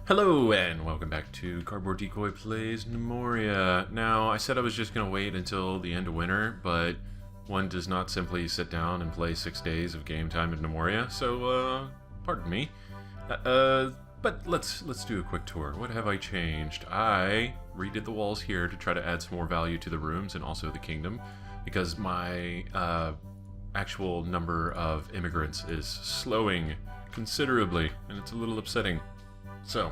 Hello and welcome back to Cardboard Decoy Plays Gnomoria. Now, I said I was just going to wait until the end of winter, but one does not simply sit down and play 6 days of game time in Gnomoria, so, pardon me. But let's do a quick tour. What have I changed? I redid the walls here to try to add some more value to the rooms and also the kingdom, because my actual number of immigrants is slowing considerably, and it's a little upsetting. So,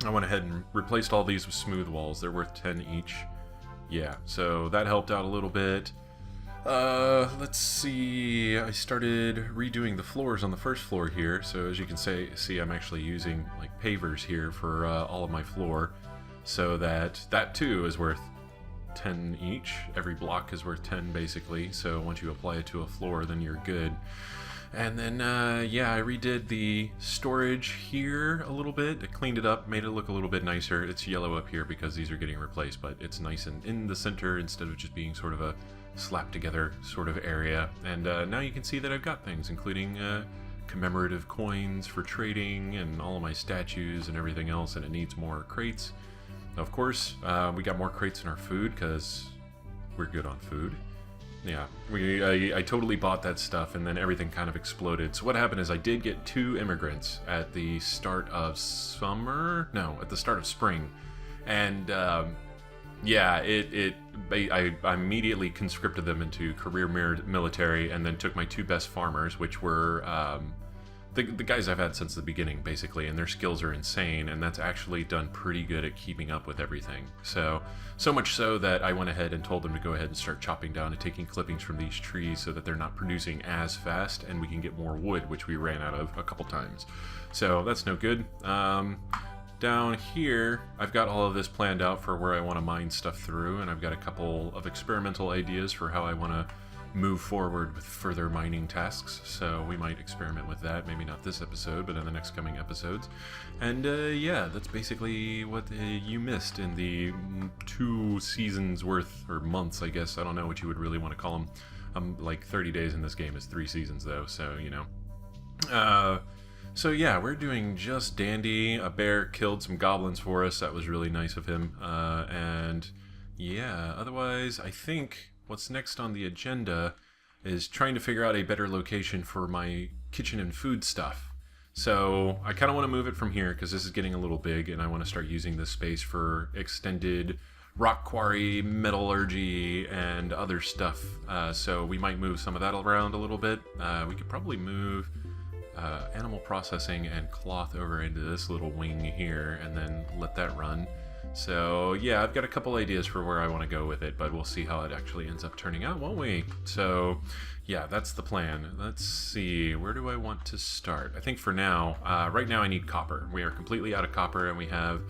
I went ahead and replaced all these with smooth walls. They're worth 10 each. Yeah, so that helped out a little bit. Let's see. I started redoing the floors on the first floor here. So as you can see, I'm actually using like pavers here for all of my floor. So that too is worth 10 each. Every block is worth 10 basically. So once you apply it to a floor, then you're good. And then, yeah, I redid the storage here a little bit. I cleaned it up, made it look a little bit nicer. It's yellow up here because these are getting replaced, but it's nice and in the center instead of just being sort of a slapped together sort of area. And now you can see that I've got things, including commemorative coins for trading and all of my statues and everything else, and it needs more crates. Of course, we got more crates in our food because we're good on food. Yeah, I totally bought that stuff, and then everything kind of exploded. So what happened is I did get 2 immigrants at the start of summer? No, at the start of spring. And, yeah, I immediately conscripted them into career military, and then took my 2 best farmers, which were, the guys I've had since the beginning, basically, and their skills are insane, and that's actually done pretty good at keeping up with everything. So much so that I went ahead and told them to go ahead and start chopping down and taking clippings from these trees so that they're not producing as fast, and we can get more wood, which we ran out of a couple times. So that's no good. Down here, I've got all of this planned out for where I want to mine stuff through, and I've got a couple of experimental ideas for how I want to move forward with further mining tasks, so we might experiment with that, maybe not this episode, but in the next coming episodes. And yeah, that's basically what you missed in the 2 seasons worth, or months, I guess. I don't know what you would really want to call them. Like 30 days in this game is 3 seasons though, so you know. So yeah, we're doing just dandy. A bear killed some goblins for us. That was really nice of him. And yeah, otherwise I think what's next on the agenda is trying to figure out a better location for my kitchen and food stuff. So I kind of want to move it from here because this is getting a little big, and I want to start using this space for extended rock quarry, metallurgy, and other stuff. So we might move some of that around a little bit. We could probably move animal processing and cloth over into this little wing here and then let that run. So yeah, I've got a couple ideas for where I want to go with it, but we'll see how it actually ends up turning out, won't we? So yeah, that's the plan. Let's see, where do I want to start? I think for now, right now I need copper. We are completely out of copper, and we have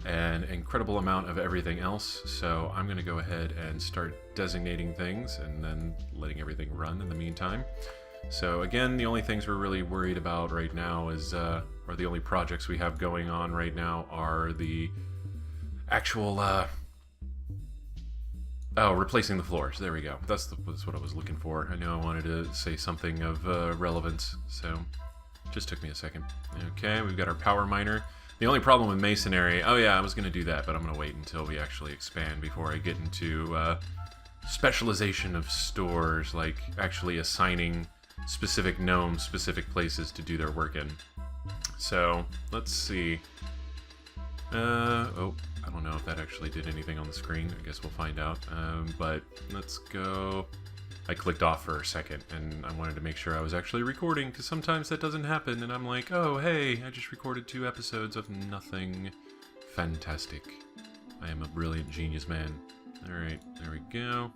an incredible amount of everything else. So I'm going to go ahead and start designating things and then letting everything run in the meantime. So again, the only things we're really worried about right now is, or the only projects we have going on right now are the actual, oh, replacing the floors. There we go. That's what I was looking for. I know I wanted to say something of relevance, so just took me a second. Okay, we've got our power miner. The only problem with masonry, oh yeah, I was going to do that, but I'm going to wait until we actually expand before I get into specialization of stores, like actually assigning specific gnomes specific places to do their work in. So, let's see. Oh, I don't know if that actually did anything on the screen. I guess we'll find out. But let's go. I clicked off for a second, and I wanted to make sure I was actually recording, because sometimes that doesn't happen, and I'm like, oh, hey, I just recorded 2 episodes of nothing. Fantastic. I am a brilliant genius man. Alright, there we go.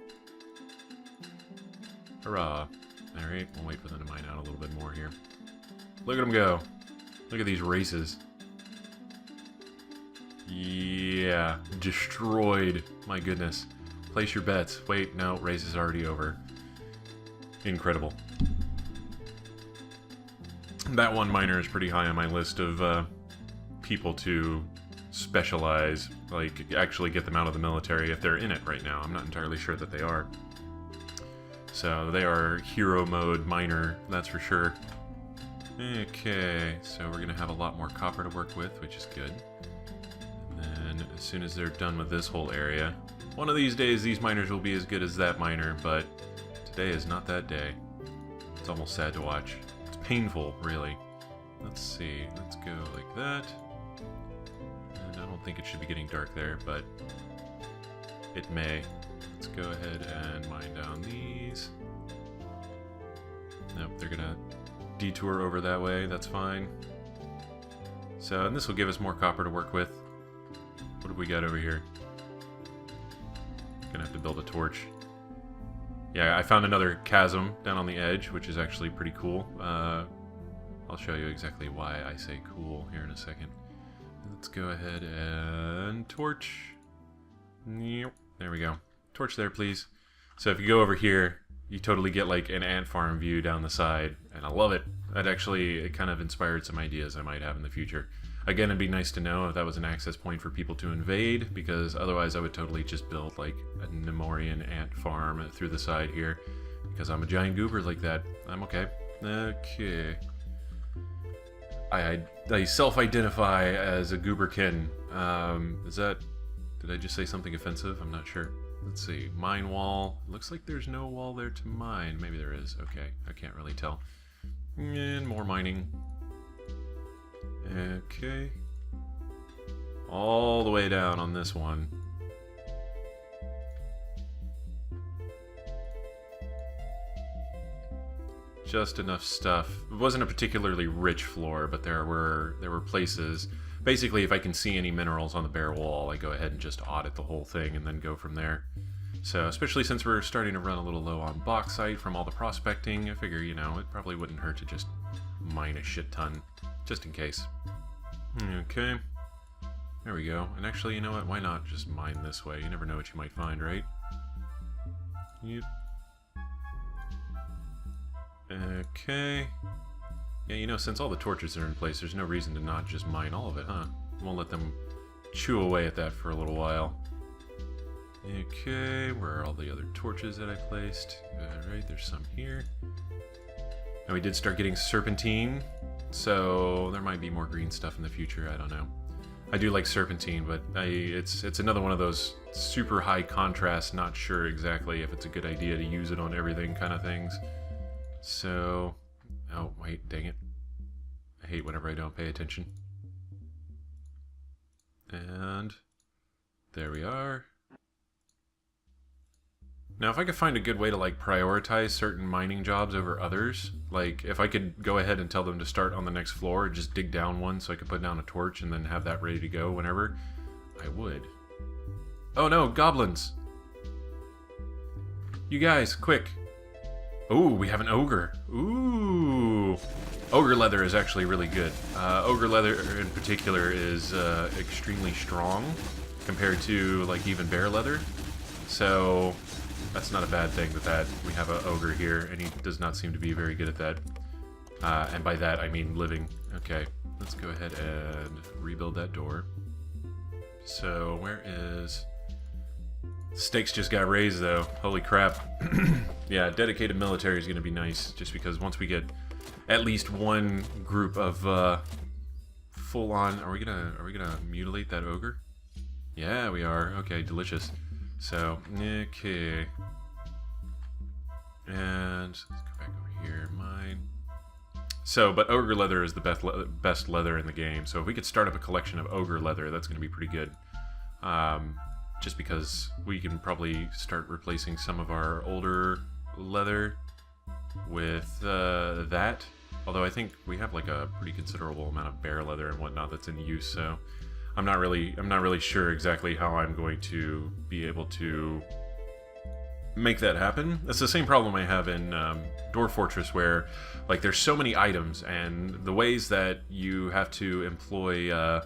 Hurrah. Alright, we'll wait for them to mine out a little bit more here. Look at them go. Look at these races. Yeah, destroyed. My goodness. Place your bets. Wait, no, race is already over. Incredible. That one miner is pretty high on my list of people to specialize, like actually get them out of the military if they're in it right now. I'm not entirely sure that they are. So they are hero mode miner, that's for sure. Okay, so we're gonna have a lot more copper to work with, which is good. And then as soon as they're done with this whole area, one of these days these miners will be as good as that miner, but today is not that day. It's almost sad to watch. It's painful, really. Let's see, let's go like that. And I don't think it should be getting dark there, but it may. Let's go ahead and mine down these. Nope, they're gonna detour over that way, that's fine. So, and this will give us more copper to work with. What have we got over here? Gonna have to build a torch. Yeah, I found another chasm down on the edge, which is actually pretty cool. I'll show you exactly why I say cool here in a second. Let's go ahead and torch. Yep, there we go. Torch there, please. So if you go over here, you totally get like an ant farm view down the side, and I love it. That actually, it kind of inspired some ideas I might have in the future. Again, it'd be nice to know if that was an access point for people to invade, because otherwise I would totally just build like a Gnomorian ant farm through the side here, because I'm a giant goober like that. I'm okay. Okay. I self-identify as a gooberkin. Is that... Did I just say something offensive? I'm not sure. Let's see. Mine wall. Looks like there's no wall there to mine. Maybe there is. Okay. I can't really tell. And more mining. Okay. All the way down on this one. Just enough stuff. It wasn't a particularly rich floor, but there were places. Basically, if I can see any minerals on the bare wall, I go ahead and just audit the whole thing and then go from there. So, especially since we're starting to run a little low on bauxite from all the prospecting, I figure, you know, it probably wouldn't hurt to just mine a shit ton, just in case. Okay. There we go. And actually, you know what? Why not just mine this way? You never know what you might find, right? Yep. Okay. Yeah, you know, since all the torches are in place, there's no reason to not just mine all of it, huh? We'll let them chew away at that for a little while. Okay, where are all the other torches that I placed? Alright, there's some here. And we did start getting serpentine, so there might be more green stuff in the future, I don't know. I do like serpentine, but it's another one of those super high contrast, not sure exactly if it's a good idea to use it on everything kind of things. So... Oh, wait, dang it. I hate whenever I don't pay attention. And... there we are. Now, if I could find a good way to, like, prioritize certain mining jobs over others, like, if I could go ahead and tell them to start on the next floor, just dig down one so I could put down a torch and then have that ready to go whenever, I would. Oh no, goblins! You guys, quick! Ooh, we have an ogre. Ooh! Ogre leather is actually really good. Ogre leather in particular is extremely strong compared to, like, even bear leather. So... that's not a bad thing that we have an ogre here, and he does not seem to be very good at that. And by that, I mean living. Okay, let's go ahead and rebuild that door. So, where is... Stakes just got raised, though. Holy crap. Yeah, dedicated military is going to be nice, just because once we get at least one group of full-on... Are we gonna mutilate that ogre? Yeah, we are. Okay, delicious. So, okay. And let's go back over here. Mine. So, but ogre leather is the best leather in the game. So if we could start up a collection of ogre leather, that's going to be pretty good. Just because we can probably start replacing some of our older leather with that. Although I think we have like a pretty considerable amount of bear leather and whatnot that's in use. So I'm not really sure exactly how I'm going to be able to make that happen. That's the same problem I have in Dwarf Fortress, where like there's so many items, and the ways that you have to employ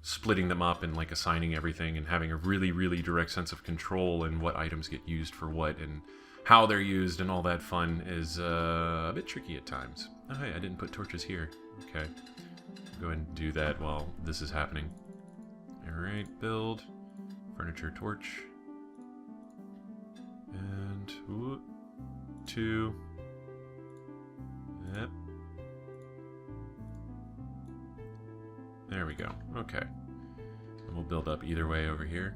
splitting them up and like assigning everything and having a really direct sense of control in what items get used for what and how they're used and all that fun is a bit tricky at times. Oh hey, I didn't put torches here. Okay. Go ahead and do that while this is happening. Alright, build. Furniture torch. And... 2. Yep. There we go. Okay. And we'll build up either way over here.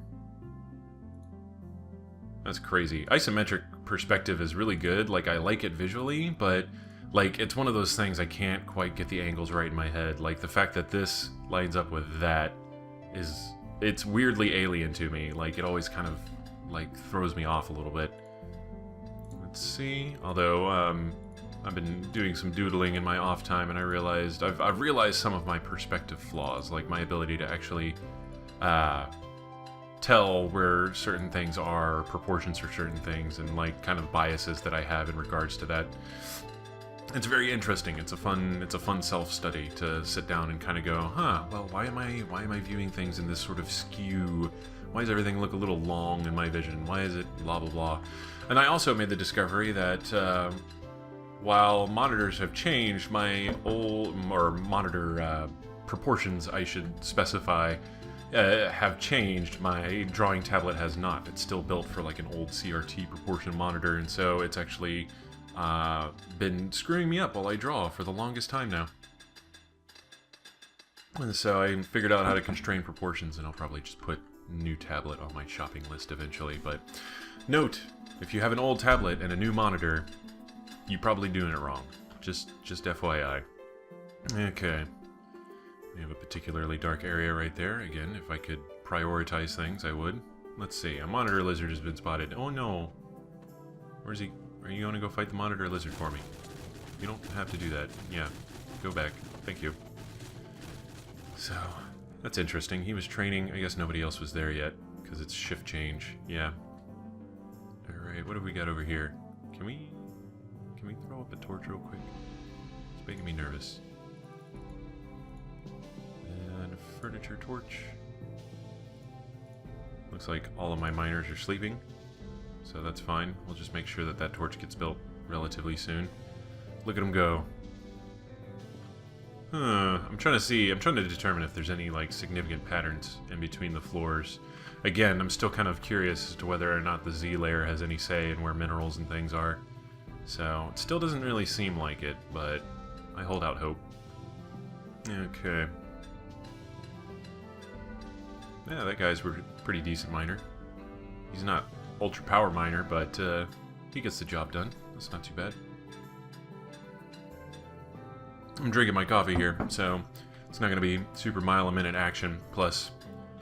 That's crazy. Isometric perspective is really good. Like, I like it visually, but, like, it's one of those things I can't quite get the angles right in my head. Like, the fact that this lines up with that is... It's weirdly alien to me. Like, it always kind of, like, throws me off a little bit. Let's see. Although, I've been doing some doodling in my off time, and I realized... I've realized some of my perspective flaws. Like, my ability to actually, tell where certain things are, proportions for certain things, and like kind of biases that I have in regards to that. It's very interesting. It's a fun self-study to sit down and kind of go, huh, well, why am I viewing things in this sort of skew? Why does everything look a little long in my vision? Why is it blah blah blah? And I also made the discovery that while monitors have changed, my monitor proportions, I should specify, have changed. My drawing tablet has not. It's still built for like an old CRT proportion monitor, and so it's actually been screwing me up while I draw for the longest time now. And so I figured out how to constrain proportions, and I'll probably just put new tablet on my shopping list eventually. But note, if you have an old tablet and a new monitor, you're probably doing it wrong. Just FYI. Okay. We have a particularly dark area right there. Again, if I could prioritize things, I would. Let's see. A monitor lizard has been spotted. Oh no. Where's he? Are you going to go fight the monitor lizard for me? You don't have to do that. Yeah. Go back. Thank you. So, that's interesting. He was training. I guess nobody else was there yet, because it's shift change. Yeah. Alright, what have we got over here? Can we throw up a torch real quick? It's making me nervous. Furniture torch. Looks like all of my miners are sleeping, so that's fine. We'll just make sure that that torch gets built relatively soon. Look at them go. I'm trying to determine if there's any like significant patterns in between the floors. Again, I'm still kind of curious as to whether or not the Z layer has any say in where minerals and things are. So it still doesn't really seem like it, but I hold out hope. Okay. Yeah, that guy's a pretty decent miner. He's not ultra power miner, but he gets the job done. That's not too bad. I'm drinking my coffee here, so it's not going to be super mile-a-minute action. Plus,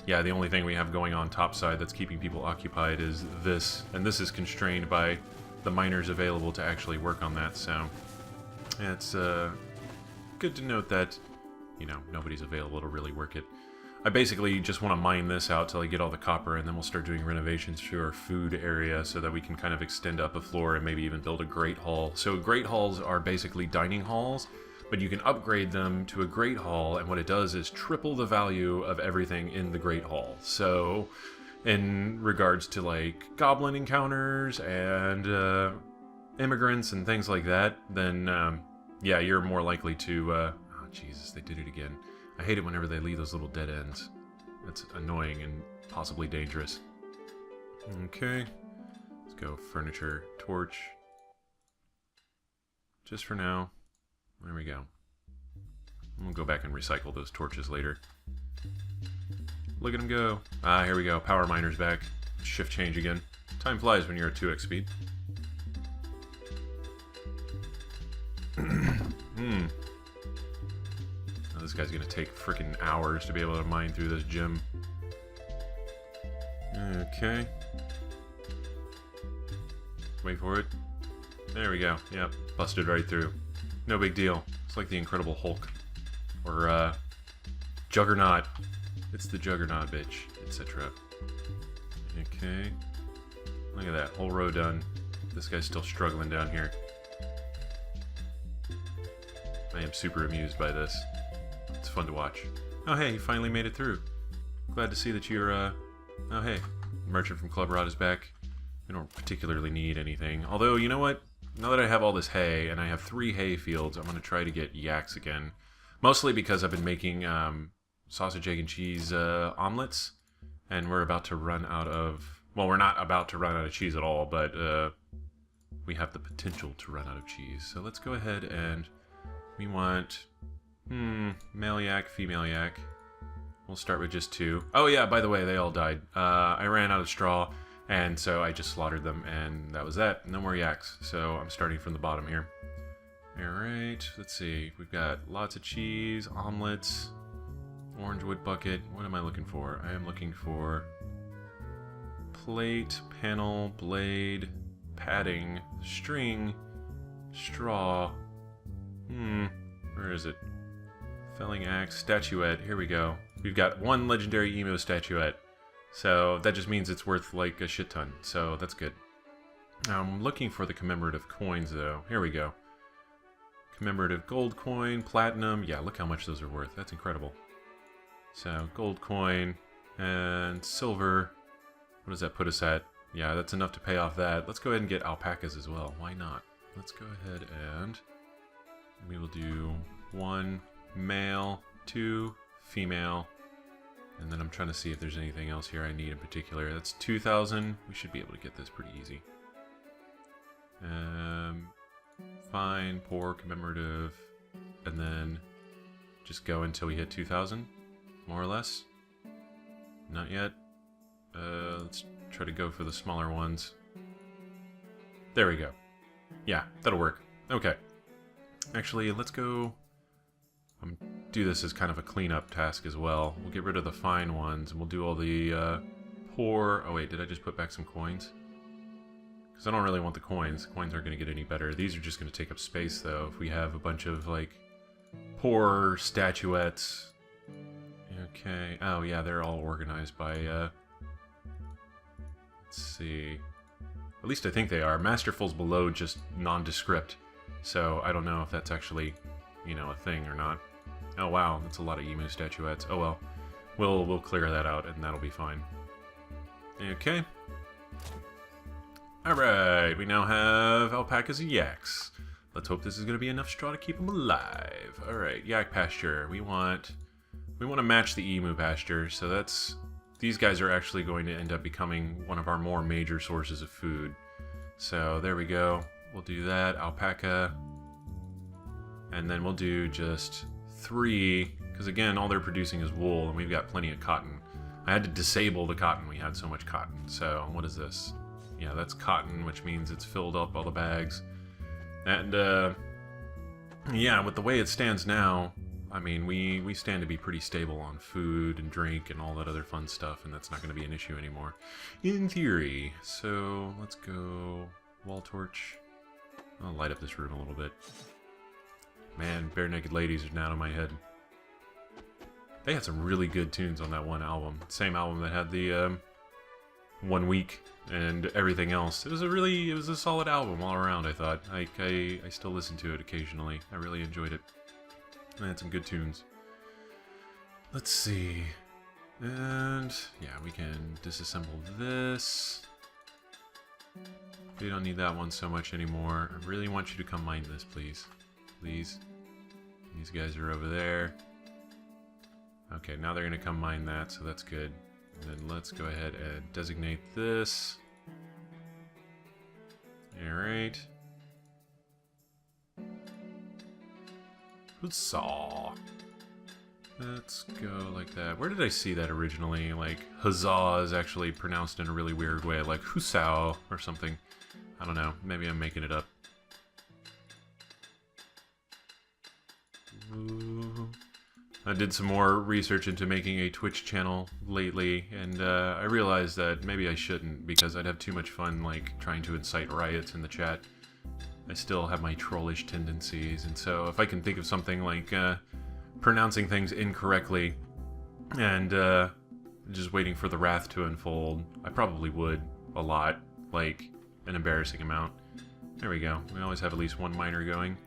yeah, the only thing we have going on topside that's keeping people occupied is this, and this is constrained by the miners available to actually work on that, so it's good to note that, you know, nobody's available to really work it. I basically just want to mine this out till I get all the copper, and then we'll start doing renovations to our food area so that we can kind of extend up a floor and maybe even build a great hall. So great halls are basically dining halls, but you can upgrade them to a great hall, and what it does is triple the value of everything in the great hall. So in regards to like goblin encounters and immigrants and things like that, then yeah, you're more likely to oh Jesus, they did it again. I hate it whenever they leave those little dead ends. That's annoying and possibly dangerous. Okay. Let's go furniture, torch. Just for now. There we go. We'll go back and recycle those torches later. Look at them go. Ah, here we go. Power miner's back. Shift change again. Time flies when you're at 2x speed. This guy's gonna take freaking hours to be able to mine through this gym. Okay. Wait for it. There we go. Yep, busted right through. No big deal. It's like the Incredible Hulk. Or, Juggernaut. It's the Juggernaut, bitch, etc. Okay. Look at that. Whole row done. This guy's still struggling down here. I am super amused by this. It's fun to watch. Oh hey, you finally made it through. Glad to see that you're, oh hey, Merchant from Club Rod is back. We don't particularly need anything. Although, you know what? Now that I have all this hay, and I have 3 hay fields, I'm going to try to get yaks again. Mostly because I've been making sausage, egg, and cheese omelets, and we're about to run out of... Well, we're not about to run out of cheese at all, but we have the potential to run out of cheese. So let's go ahead and we want... male yak, female yak. We'll start with just 2. Oh yeah, by the way, they all died. I ran out of straw, and so I just slaughtered them, and that was that. No more yaks, so I'm starting from the bottom here. Alright, let's see. We've got lots of cheese, omelets, orange wood bucket. What am I looking for? I am looking for plate, panel, blade, padding, string, straw. Where is it? Felling axe, statuette. Here we go. We've got 1 legendary emo statuette. So that just means it's worth like a shit ton. So that's good. Now I'm looking for the commemorative coins though. Here we go. Commemorative gold coin, platinum. Yeah, look how much those are worth. That's incredible. So gold coin and silver. What does that put us at? Yeah, that's enough to pay off that. Let's go ahead and get alpacas as well. Why not? Let's go ahead and we will do 1 male, 2 female, and then I'm trying to see if there's anything else here I need in particular. That's 2,000. We should be able to get this pretty easy. Fine, poor, commemorative, and then just go until we hit 2,000, more or less. Not yet. Let's try to go for the smaller ones. There we go. Yeah, that'll work. Okay. Actually, let's go do this as kind of a cleanup task as well. We'll get rid of the fine ones, and we'll do all the poor... Oh wait, did I just put back some coins? Because I don't really want the coins. Coins aren't going to get any better. These are just going to take up space, though. If we have a bunch of, like, poor statuettes... Okay. Oh, yeah, they're all organized by, let's see... At least I think they are. Masterful's below just nondescript. So I don't know if that's actually, you know, a thing or not. Oh wow, that's a lot of emu statuettes. Oh well. We'll clear that out and that'll be fine. Okay. Alright, we now have alpacas and yaks. Let's hope this is going to be enough straw to keep them alive. Alright, yak pasture. We want to match the emu pasture, so that's... These guys are actually going to end up becoming one of our more major sources of food. So there we go. We'll do that. Alpaca. And then we'll do just 3, because again, all they're producing is wool, and we've got plenty of cotton. I had to disable the cotton. We had so much cotton. So what is this? Yeah, that's cotton, which means it's filled up all the bags. And yeah, with the way it stands now, I mean, we stand to be pretty stable on food and drink and all that other fun stuff, and that's not going to be an issue anymore, in theory. So let's go wall torch. I'll light up this room a little bit. Man, Bare Naked Ladies are now in my head. They had some really good tunes on that one album. Same album that had the 1 Week and everything else. It was a solid album all around, I thought. I still listen to it occasionally. I really enjoyed it. They had some good tunes. Let's see. And yeah, we can disassemble this. We don't need that one so much anymore. I really want you to come mine this, please. Please. These guys are over there. Okay, now they're going to come mine that, so that's good. And then let's go ahead and designate this. Alright. Huzzah! Let's go like that. Where did I see that originally? Like, huzzah is actually pronounced in a really weird way, like hussau or something. I don't know. Maybe I'm making it up. Ooh. I did some more research into making a Twitch channel lately, and I realized that maybe I shouldn't, because I'd have too much fun, like, trying to incite riots in the chat. I still have my trollish tendencies, and so if I can think of something like pronouncing things incorrectly and just waiting for the wrath to unfold, I probably would a lot, like an embarrassing amount. There we go. We always have at least one miner going.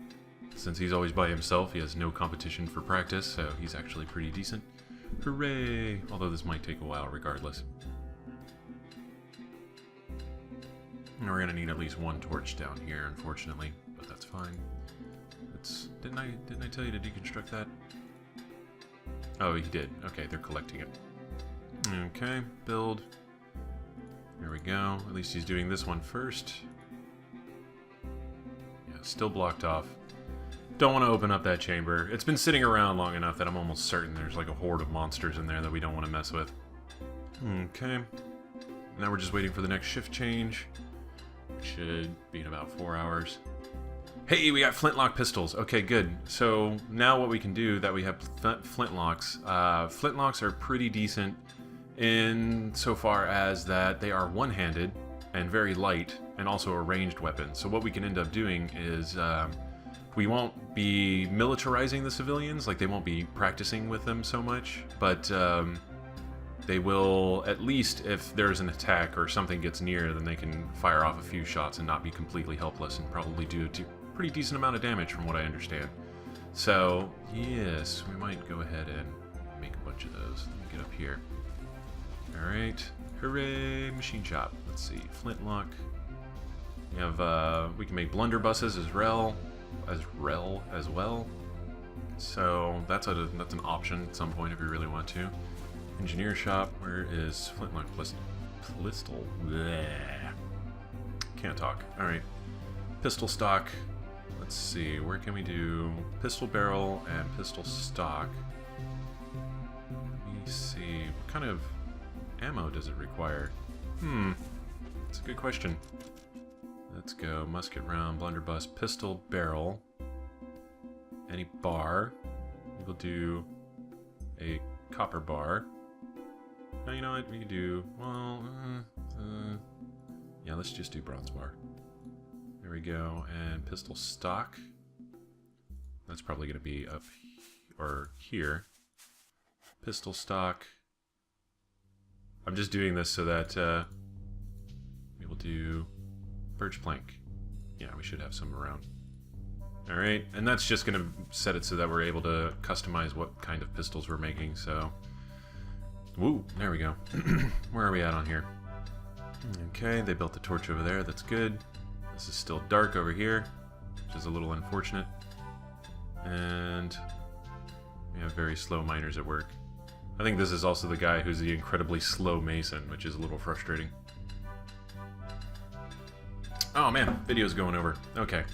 Since he's always by himself, he has no competition for practice, so he's actually pretty decent. Hooray! Although this might take a while regardless. And we're gonna need at least one torch down here, unfortunately, but that's fine. Didn't I tell you to deconstruct that? Oh, he did. Okay, they're collecting it. Okay, build. There we go. At least he's doing this one first. Yeah, still blocked off. Don't want to open up that chamber. It's been sitting around long enough that I'm almost certain there's like a horde of monsters in there that we don't want to mess with. Okay. Now we're just waiting for the next shift change. Should be in about 4 hours. Hey, we got flintlock pistols. Okay, good. So now what we can do that we have flintlocks. Flintlocks are pretty decent in so far as that they are one-handed and very light and also a ranged weapon. So what we can end up doing is we won't be militarizing the civilians, like they won't be practicing with them so much, but they will, at least if there's an attack or something gets near, then they can fire off a few shots and not be completely helpless and probably do a pretty decent amount of damage from what I understand. So, yes, we might go ahead and make a bunch of those. Let me get up here. Alright, hooray, machine shop. Let's see, flintlock. We have, we can make blunderbusses as well. So that's an option at some point if you really want to. Engineer shop, where is flintlock pistol? Bleh. Can't talk. Alright. Pistol stock. Let's see, where can we do pistol barrel and pistol stock? Let me see, what kind of ammo does it require? That's a good question. Let's go musket round, blunderbuss, pistol barrel. Any bar. We'll do a copper bar. Now, you know what? We can do, well, yeah, let's just do bronze bar. There we go. And pistol stock. That's probably going to be up or here. Pistol stock. I'm just doing this so that we will do birch plank. Yeah, we should have some around. Alright, and that's just going to set it so that we're able to customize what kind of pistols we're making, so... Woo, there we go. Where are we at on here? Okay, they built the torch over there, that's good. This is still dark over here, which is a little unfortunate. And we have very slow miners at work. I think this is also the guy who's the incredibly slow mason, which is a little frustrating. Oh man, video's going over. Okay.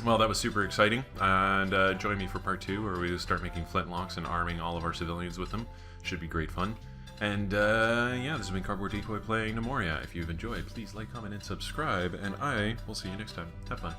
Well, that was super exciting, and join me for part 2, where we start making flintlocks and arming all of our civilians with them. Should be great fun. And yeah, this has been Cardboard Decoy playing Gnomoria. If you've enjoyed, please like, comment, and subscribe, and I will see you next time. Have fun.